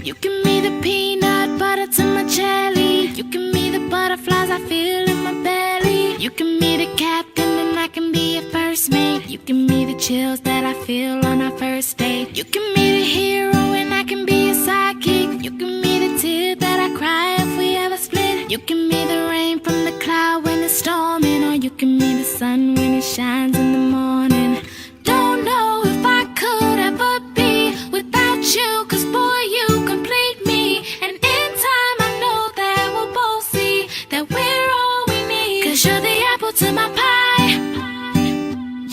You give me the peanut butter to my jelly. You give me the butterflies I feel in my belly. You give me the captain and I can be your first mate. You give me the chills that I feel on our first date. You give me the hero and I can be your sidekick. You give me the tear that I cry if we ever split. You give me the rain from the cloud when it's storming, or you give me the sun when it shines in the morning. Don't know if I could ever be without you, 'cause boy, you complete me. And in time I know that we'll both see that we're all we need. 'Cause you're the apple to my pie,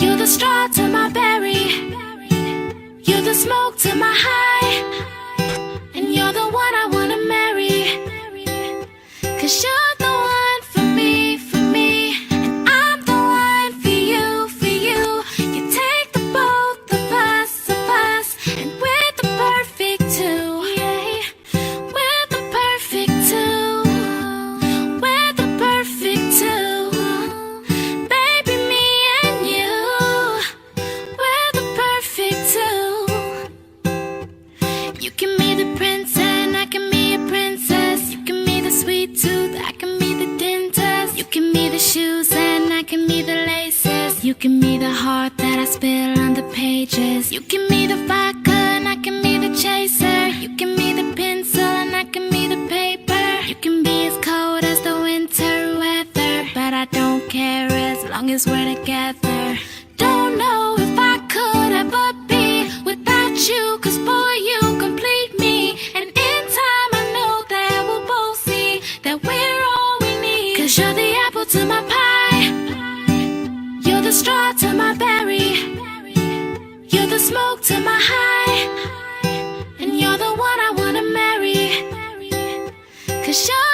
you're the straw to my berry, you're the smoke to my high, and you're the one I wanna marry. 'Cause you're the one for me, and I'm the one for you, for you. You take the both of us, and we're the perfect two. Yeah, we're the perfect two. We're the perfect two. Baby, me and you, we're the perfect two. You give me the prince and I can be a princess. You give me the sweet tooth, I can be the dentist. You give me the shoes and I can be the laces. You give me the heart that I spill on the pages. You give me the vodka and I can be the chaser. You give me the pencil and I can be the paper. You can be as cold as the winter weather, but I don't care as long as we're together. Don't know if I could ever be without you, 'cause boy, you complete me. And in time I know that we'll both see that we're all we need. 'Cause you're the apple to my pie, you're the straw to my berry, you're the smoke to my high, and you're the one I wanna marry. 'Cause you're